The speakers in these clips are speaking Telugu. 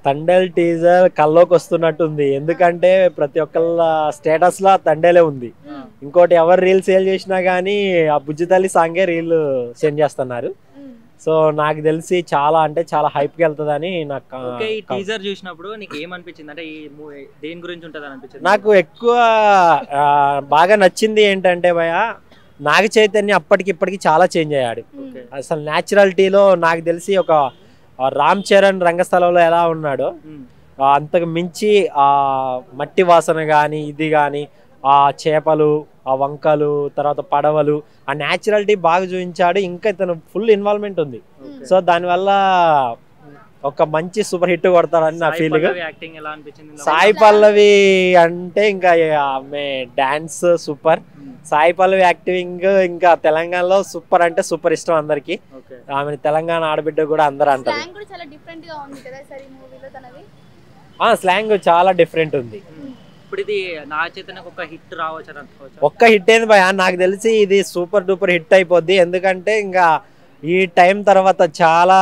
తండేల్ టీజర్ కల్లోకి వస్తున్నట్టుంది. ఎందుకంటే ప్రతి ఒక్కళ్ళ స్టేటస్ లా తండేలే ఉంది. ఇంకోటి ఎవరు రీల్ సేల్ చేసినా గానీ ఆ బుజ్జి తల్లి సాంగే రీల్ సెండ్ చేస్తున్నారు. సో నాకు తెలిసి చాలా అంటే చాలా హైప్ కి వెళ్తుందని నాకు. ఈ టీజర్ చూసినప్పుడు నీకు ఏమనిపించింది? అంటే ఈ మూవీ దేని గురించి ఉంటది అనిపించింది? నాకు ఎక్కువ బాగా నచ్చింది ఏంటంటే భయ, నాగ చైతన్య అప్పటికి ఇప్పటికి చాలా చేంజ్ అయ్యాడు. అసలు న్యాచురాలిటీలో నాకు తెలిసి ఒక రామ్ చరణ్ రంగస్థలంలో ఎలా ఉన్నాడో అంతకు మించి ఆ మట్టి వాసన కానీ ఇది కానీ ఆ చేపలు ఆ వంకలు తర్వాత పడవలు ఆ న్యాచురాలిటీ బాగా చూపించాడు. ఇంకా ఇతను ఫుల్ ఇన్వాల్వ్మెంట్ ఉంది. సో దానివల్ల ఒక మంచి సూపర్ హిట్ కొడతాడని నా ఫీలింగ్. సాయి పల్లవి అంటే ఇంకా ఆమె dance super. Sai Pallavi acting ఇంకా తెలంగాణలో సూపర్ అంటే సూపర్ ఇష్టం అందరికి. ఆమె తెలంగాణ ఆడబిడ్డ కూడా అందరు అంటారు. స్లాంగ్ చాలా డిఫరెంట్ ఉంది. ఒక్క హిట్ ఏంది భయ, నాకు తెలిసి ఇది సూపర్ డూపర్ హిట్ అయిపోద్ది. ఎందుకంటే ఇంకా ఈ టైం తర్వాత చాలా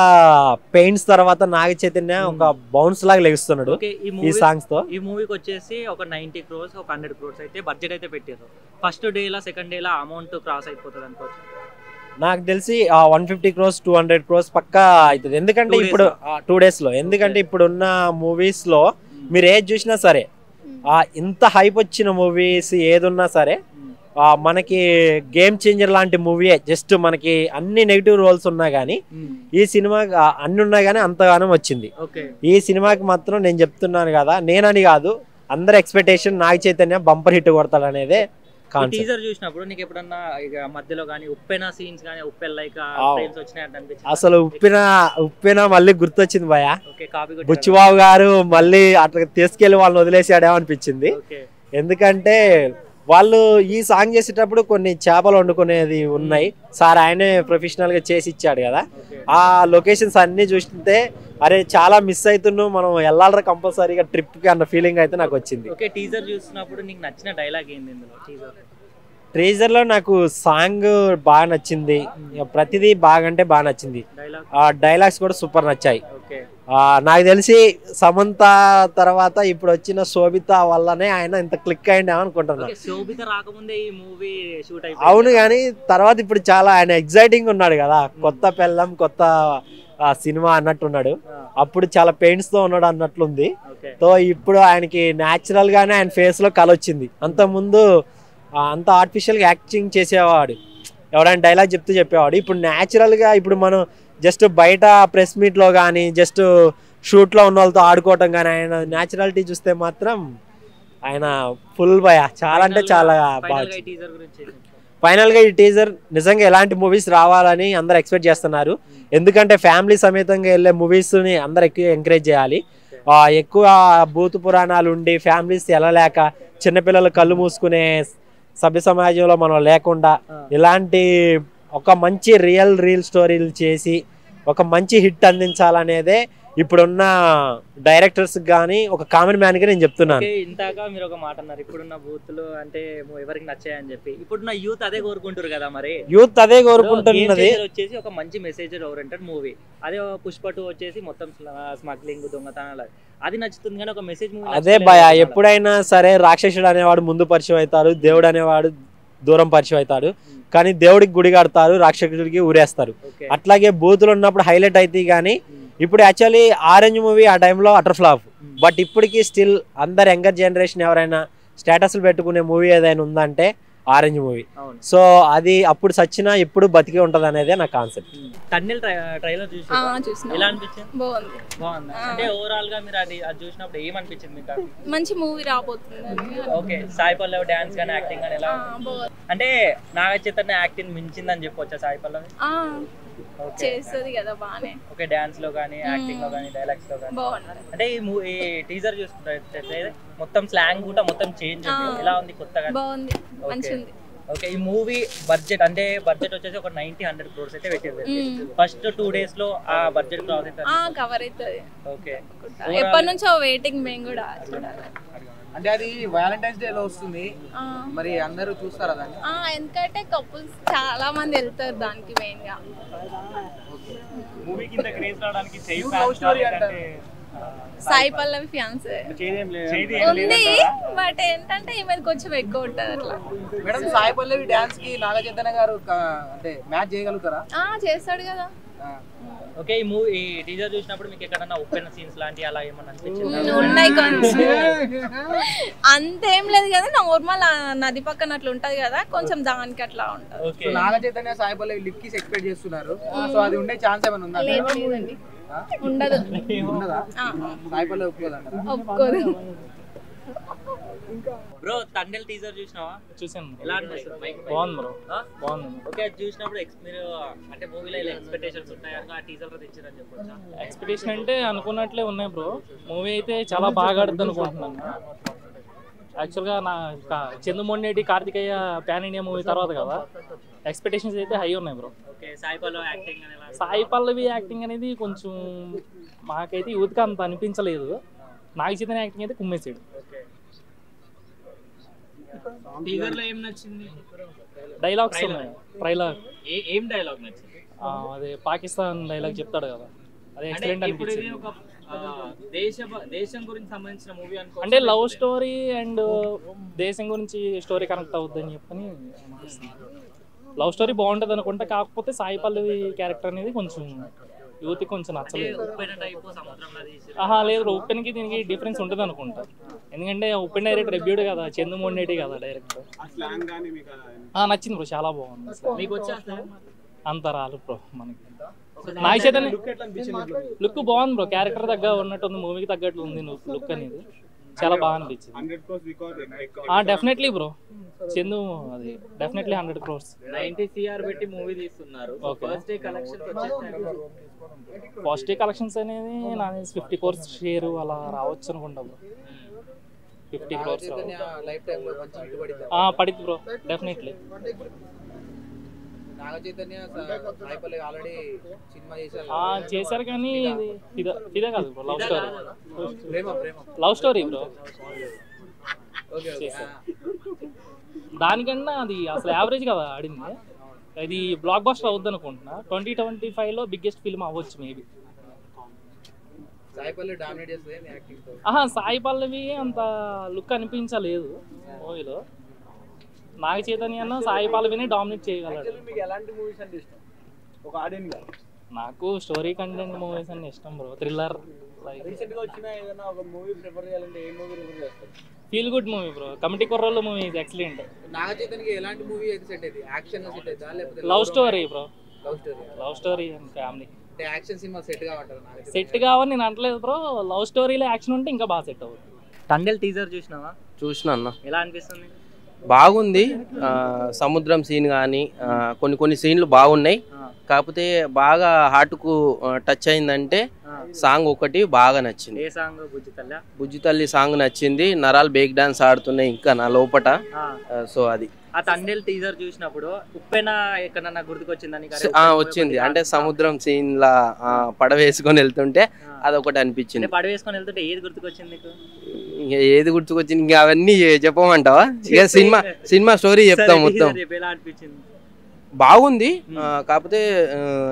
పెయిన్స్ తర్వాత నాగ చైతన్య ఒక బౌన్స్ లాగా లెగుస్తున్నాడు ఈ సాంగ్స్ తో. ఈ మూవీకి వచ్చేసి ఒక 90 crores ఒక 100 crores అయితే బడ్జెట్ అయితే పెట్టారు. ఫస్ట్ డే లా సెకండ్ డే లా అమౌంట్ క్రాస్ అయిపోతుంది అనుకోవచ్చు. నాకు తెలిసి 150 crores 200 crores పక్కా అవుతుంది. ఎందుకంటే ఇప్పుడు 2 days లో, ఎందుకంటే ఇప్పుడున్న మూవీస్ లో మీరు ఏది చూసినా సరే ఇంత హైప్ వచ్చిన మూవీస్ ఏదున్నా సరే మనకి గేమ్ చేంజర్ లాంటి మూవీయే. జస్ట్ మనకి అన్ని నెగిటివ్ రోల్స్ ఉన్నా గానీ ఈ సినిమా అన్ని ఉన్నా గానీ అంతగానం వచ్చింది. ఈ సినిమాకి మాత్రం నేను చెప్తున్నాను కదా, నేనని కాదు అందరు expectation Naga Chaitanya bumper hit కొడతాడు అనేదే. టీజర్ చూసినప్పుడు నీకు ఎప్పుడన్నా ఇక మధ్యలో గానీ ఉప్పెన సీన్స్ గానీ ఉప్పెన్ లైక్ అసలు ఉప్పెన మళ్ళీ గుర్తొచ్చింది భయ. బుచ్చిబాబు గారు మళ్ళీ అట్లా తీసుకెళ్లి వాళ్ళని వదిలేసాడేమో అనిపించింది. ఎందుకంటే వాళ్ళు ఈ సాంగ్ చేసేటప్పుడు కొన్ని చేపలు వండుకునేది ఉన్నాయి సార్, ఆయనే ప్రొఫెషనల్ గా చేసి ఇచ్చాడు కదా. ఆ లొకేషన్స్ అన్ని చూస్తుంటే అరే చాలా మిస్ అవుతున్నావు, మనం వెళ్ళాలరా కంపల్సరీగా ట్రిప్ కి అన్న ఫీలింగ్ అయితే నాకు వచ్చింది. టీజర్ చూసినప్పుడు నీకు నచ్చిన డైలాగ్ ఏంది ఇందులో? ట్రేజర్ లో నాకు సాంగ్ బాగా నచ్చింది, ప్రతిదీ బాగా అంటే బాగా నచ్చింది. ఆ డైలాగ్స్ కూడా సూపర్ నచ్చాయి. నాకు తెలిసి సమంత తర్వాత ఇప్పుడు వచ్చిన శోభిత వల్లనే ఆయన ఇంత క్లిక్ అయ్యింది అనుకుంటున్నాను. అవును కానీ తర్వాత ఇప్పుడు చాలా ఆయన ఎగ్జైటింగ్ ఉన్నాడు కదా, కొత్త పెళ్ళం కొత్త సినిమా అన్నట్టున్నాడు. అప్పుడు చాలా పెయిన్స్ తో ఉన్నాడు అన్నట్లుంది. సో ఇప్పుడు ఆయనకి న్యాచురల్ గానే ఆయన ఫేస్ లో కళ వచ్చింది. అంత ముందు అంత ఆర్టిఫిషియల్ గా యాక్టింగ్ చేసేవాడు, ఎవరైనా డైలాగ్ చెప్తూ చెప్పేవాడు. ఇప్పుడు న్యాచురల్ గా ఇప్పుడు మనం జస్ట్ బయట ప్రెస్ మీట్ లో కానీ జస్ట్ షూట్ లో ఉన్న వాళ్ళతో ఆడుకోవటం కానీ ఆయన న్యాచురాలిటీ చూస్తే మాత్రం ఆయన ఫుల్ భయ చాలా అంటే చాలా బాగా. ఫైనల్ గా ఈ టీజర్ నిజంగా ఎలాంటి మూవీస్ రావాలని అందరు ఎక్స్పెక్ట్ చేస్తున్నారు. ఎందుకంటే ఫ్యామిలీ సమేతంగా వెళ్ళే మూవీస్ ని అందరు ఎక్కువ ఎంకరేజ్ చేయాలి. ఎక్కువ భూత పురాణాలు ఉండి ఫ్యామిలీస్ వెళ్ళలేక చిన్నపిల్లలు కళ్ళు మూసుకునే సభ్య సమాజంలో మనం లేకుండా ఇలాంటి ఒక మంచి రియల్ స్టోరీలు చేసి ఒక మంచి హిట్ అందించాలనేదే ఇప్పుడున్న డైరెక్టర్స్ కానీ ఒక కామన్ మ్యాన్ గా నేను చెప్తున్నాను. ఇంతగా మీరు ఒక మాట అన్నారు, ఇప్పుడున్న బూతులు అంటే ఎవరికి నచ్చాయని చెప్పి. ఇప్పుడున్న యూత్ అదే కోరుకుంటారు కదా, మరి యూత్ అదే కోరుకుంటున్నది వచ్చేసి ఒక మంచి మెసేజ్ ఓరియంటెడ్ మూవీ. అదే పుష్ప 2 వచ్చేసి మొత్తం స్మగ్లింగ్ దొంగతనాలు అది నచ్చుతుంది కానీ ఒక మెసేజ్ మూవీ అదే భయ. ఎప్పుడైనా సరే రాక్షసుడు అనేవాడు ముందు పరిచయం అవుతారు, దేవుడు అనేవాడు దూరం పరిచయం అవుతాడు. కానీ దేవుడికి గుడి కడతారు, రాక్షసుడికి ఊరేస్తారు. అట్లాగే బూతులు ఉన్నప్పుడు హైలైట్ అవుతాయి. కానీ ఇప్పుడు యాక్చువల్లీ ఆరెంజ్ మూవీ ఆ టైంలో అటర్ ఫ్లాప్. బట్ ఇప్పటికీ స్టిల్ అందరు యంగర్ జనరేషన్ ఎవరైనా స్టేటస్లు పెట్టుకునే మూవీ ఏదైనా ఉందంటే ఆరెంజ్ మూవీ. సో అది అప్పుడు సచ్చినా ఇప్పుడు బతికి ఉంటది అనేదే నా కాన్సెప్ట్. ట్రైలర్ ఎలా అనిపించింది? బాగుంది. అంటే ఓవరాల్ గా మీరు అది చూసినప్పుడు ఏమనిపించింది మీకు? మంచి మూవీ రాబోతుంది. ఓకే, సాయి పల్లవి డాన్స్ గానీ యాక్టింగ్ గానీ ఎలా? అంటే నాగ చైతన్య యాక్టింగ్ మించిందని చెప్పొచ్చా సాయి పల్లవి? చేస్తుంది కదా బానే. ఓకే, డాన్స్ లో గానీ యాక్టింగ్ లో గానీ డైలాగ్స్ లో గానీ అంటే ఈ టీజర్ చూస్తుంటే మొత్తం స్లాంగ్ కూడా మొత్తం చేంజ్ ఉంది. ఎలా ఉంది? కొత్తగా బాగుంది, మంచిది. ఓకే, ఈ మూవీ బడ్జెట్ అంటే బడ్జెట్ వచ్చేసి ఒక 90-100 crores అయితే పెట్టారు. ఫస్ట్ 2 days లో ఆ బడ్జెట్ కవర్ అవుతుంది. కవర్ అవుతుంది. ఓకే, ఎప్పటి నుంచో వెయిటింగ్ మేము కూడా చూడాలి. అంటే అది వ్యాలంటైన్స్ డే లో వస్తుంది, మరి అందరూ చూస్తారా దాన్ని? ఎందుకంటే కపుల్స్ చాలా మంది వెళ్తారు దానికి మెయిన్ గా. మూవీకి ఇంత క్రేజ్ రావడానికి లవ్ స్టోరీ అంటారు. సాయి పల్లవి ఫియాన్సే ఉంది, బట్ ఏంటంటే ఈమె కొంచెం ఎక్కువ ఉంటది అట్లా. మేడం సాయి పల్లవి డాన్స్ కి నాగ చైతన్య గారు అంటే మ్యాచ్ చేయగలుగుతారా? చేస్తాడు కదా. ఓకే, ఈ మూవీ టీజర్ చూసినప్పుడు మీకు ఎక్కడన్నా ఉప్పెన సీన్స్ లాంటి అలా ఏమన్నా అనిపించింది? ఉన్నాయి కొంచెం, అంతేం లేదు కదా, నార్మల్ నది పక్కన అట్లా ఉంటది కదా, కొంచెం దానికి అట్లా ఉంటది. Naga Chaitanya Sai Pallavi lip kiss expect చేస్తున్నారు, సో అది ఉండే ఛాన్స్ ఏమైనా ఉందా? లేదండి, ఉండదు. ఉండదా? సాయి పల్లవి ఒప్పుకోదంటారా? ఒప్పుకోదు. బ్రో తండేల్ టీజర్ చూసినావా? చూసాను. ఎలా అనిపిస్తుంది? బాగుంది బ్రో, బాగుంది. ఓకే, అది చూసినప్పుడు మీరు అంటే మూవీలో ఇలా ఎక్స్పెక్టేషన్స్ ఉన్నాయా? ఆ టీజర్ లో తెచ్చారని చెప్పొచ్చా? ఎక్స్పెక్టేషన్ అంటే అనుకున్నట్లే ఉన్నాయి బ్రో. మూవీ అయితే చాలా బాగా ఆడుద్ది అనుకుంటున్నాను. యాక్చువల్గా నా Chandoo Mondeti Karthikeya pan India movie తర్వాత కదా, ఎక్స్పెక్టేషన్స్ అయితే హై ఉన్నాయి bro. Okay, Sai Pallavi acting అని ఎలా? సాయి పల్లవి యాక్టింగ్ అనేది కొంచెం మాకైతే యూత్కి అంత అనిపించలేదు. నాగ చైతన్య యాక్టింగ్ అయితే కుమ్మేసాడు. టీజర్ లో ఏం నచ్చింది? డైలాగ్స్ ఉన్నాయి. ట్రైలర్ ఏం డైలాగ్ నచ్చింది? అదే పాకిస్తాన్ డైలాగ్ చెప్తాడు కదా, అదే ఎక్సలెంట్ అనిపించింది. దేశం గురించి సంబంధించిన మూవీ అనుకో, అంటే లవ్ స్టోరీ అండ్ దేశం గురించి స్టోరీ కనెక్ట్ అవుద్దని చెప్పని అనిపిస్తుంది. లవ్ స్టోరీ బాగుంటుంది అనుకుంటా, కాకపోతే సాయి పల్లవి క్యారెక్టర్ అనేది కొంచెం యూత్కి కొంచెం నచ్చలేదు. లేదు, ఉప్పెన్కి దీనికి డిఫరెన్స్ ఉంటుంది అనుకుంటా. ఎందుకంటే ఉప్పెన్ డైరెక్టర్ రెబ్యూడ్ కదా, చందుమొండేటి కదా డైరెక్టర్. నచ్చింది బ్రో, చాలా బాగుంది. అంత రాదు బ్రో మనకి. నాగ చైతన్య లుక్ బాగుంది బ్రో, క్యారెక్టర్ తగ్గ ఉన్నట్టు ఉంది, మూవీకి తగ్గట్టు ఉంది లుక్ అనేది. చాలా బాగా అనిపించింది. డెఫినెట్లీ బ్రో, చందు అది డెఫినెట్లీ 100 crores 90 CR పెట్టి మూవీ తీస్తున్నారు. ఫస్ట్ డే కలెక్షన్స్ అనేది నా 50 crores షేర్ అలా రావచ్చు అనుకుంటా బ్రో. 50 crores పడింది bro, definitely. Naga Chaitanya Sai Pallavi already cinema చేశారు, కానీ ఇది ఇదే కాదు bro, love story. Love story bro. దానికన్నా అది అసలు యావరేజ్ కదా ఆడింది. ఇది బ్లాక్ బస్టర్ అవుద్ది అనుకుంటున్నా. 2025లో బిగ్గెస్ట్ ఫిల్మ్ అవ్వచ్చు మేబీ. సాయి పల్లవి అంత లుక్ అనిపించలేదు మూవీలో. నాగ చైతన్య అన్న సాయి పల్లవిని డామినేట్ చేయగలడు. నాకు స్టోరీ కంటెంట్ మూవీస్ అన్ని ఇష్టం bro. Thriller, feel good movie bro. Committee కుర్రోళ్ళు movie is excellent. Naga Chaitanya ఎలాంటి మూవీ అయితే సెట్ అయ్యింది? యాక్షన్ సెట్ అయ్యిందా లేకపోతే love story bro? Love story and family. అంటే యాక్షన్ సినిమా సెట్ కావంటారు? సెట్ కావని నేను అంటలేదు బ్రో, లవ్ స్టోరీలో యాక్షన్ ఉంటే ఇంకా బాగా సెట్ అవుతుంది. తండేల్ టీజర్ చూసినావా? చూసినా అన్న, ఎలా అనిపిస్తుంది? బాగుంది. సముద్రం సీన్ కానీ కొన్ని సీన్లు బాగున్నాయి. కాకపోతే బాగా హార్ట్కు టచ్ అయిందంటే సాంగ్ ఒకటి బాగా నచ్చింది. ఏ సాంగ్? బుజ్జి తల్లి సాంగ్ నచ్చింది. నరాలు బేక్ డాన్స్ ఆడుతున్నాయి ఇంకా నా లోపట. సో అది ఆ తండేల్ టీజర్ చూసినప్పుడు ఉప్పెన ఎక్కడన్నా గుర్తుకొచ్చిందని? వచ్చింది. అంటే సముద్రం సీన్ లా పడవేసుకొని వెళ్తుంటే అదొకటి అనిపించింది. పడవేసుకొని వెళ్తుంటే ఏది గుర్తుకొచ్చింది నీకు? ఇంకా ఏది గుర్తుకొచ్చింది? ఇంకా అవన్నీ చెప్పమంటావా? ఇక సినిమా స్టోరీ చెప్తాం మొత్తం. ఎలా అనిపించింది? బాగుంది. కాకపోతే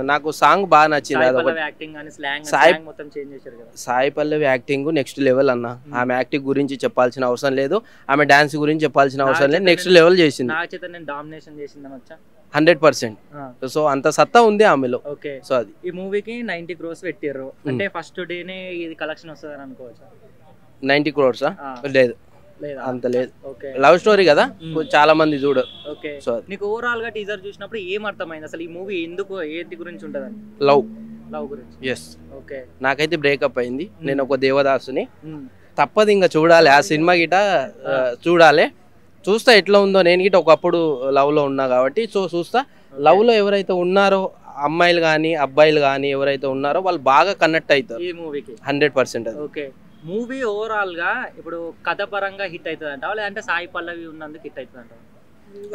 నాకు సాంగ్ బాగా నచ్చింది. Sai Pallavi acting next level అన్న. ఆమె యాక్టింగ్ గురించి చెప్పాల్సిన అవసరం లేదు, ఆమె డాన్స్ గురించి చెప్పాల్సిన అవసరం లేదు. నెక్స్ట్ లెవెల్ చేసింది. 100%. సో అంత సత్తా ఉంది ఆమెలో. సో అది ఈ మూవీకి 90 crores పెట్టారు అంటే ఫస్ట్ డేనే ఇది కలెక్షన్ వస్తుందని అనుకోవచ్చు. 90 crores లేదు, అంత లేదు. లవ్ స్టోరీ కదా, చాలా మంది చూడరు. సో నీకు ఓవరాల్ గా టీజర్ చూసినప్పుడు ఏం అర్థమైంది అసలు? ఈ మూవీ ఎందుకు, ఏంటి గురించి ఉంటదని? లవ్ గురించి. ఎస్. నాకైతే బ్రేకప్ అయింది. నేను ఒక దేవదాసుని. తప్పదు ఇంకా చూడాలి ఆ సినిమా గిట, చూడాలి. చూస్తా ఎట్లా ఉందో. నేను గిట ఒకప్పుడు లవ్ లో ఉన్నా కాబట్టి సో చూస్తా. లవ్ లో ఎవరైతే ఉన్నారో అమ్మాయిలు కానీ అబ్బాయిలు కానీ ఎవరైతే ఉన్నారో వాళ్ళు బాగా కనెక్ట్ అవుతారు ఈ మూవీకి. 100%. ఓకే, మూవీ ఓవరాల్ గా ఇప్పుడు కథ పరంగా హిట్ అవుతుంది అంటావా లేదంటే సాయి పల్లవి ఉన్నందుకు హిట్ అవుతుంది అంటావా?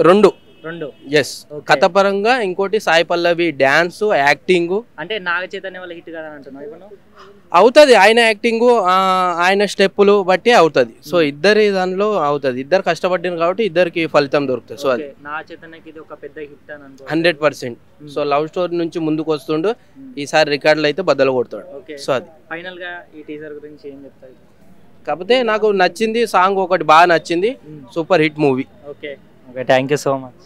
రెండు రెండు ఎస్ కథ పరంగా, ఇంకోటి సాయి పల్లవి డాన్స్ యాక్టింగ్. అంటే నాగ చైతన్య వల్ల హిట్ కదా అంటున్నావు ఇప్పుడు అవుతుంది, ఆయన యాక్టింగ్ ఆయన స్టెప్పులు బట్టి అవుతుంది. సో ఇద్దరి దానిలో అవుతుంది, ఇద్దరు కష్టపడ్డారు కాబట్టి ఇద్దరికి ఫలితం దొరుకుతుంది. సో అది నాగ చైతన్యకి ఇది ఒక పెద్ద హిట్ అని అనుకో 100%. సో లవ్ స్టోరీ నుంచి ముందుకు వస్తుండు, ఈసారి రికార్డులు అయితే బద్దలు కొడతాడు. సో అది ఫైనల్ గా ఈ టీజర్ గురించి ఏం చెప్తారు? కాకపోతే నాకు నచ్చింది సాంగ్ ఒకటి బాగా నచ్చింది, super hit movie. Okay thank you so much.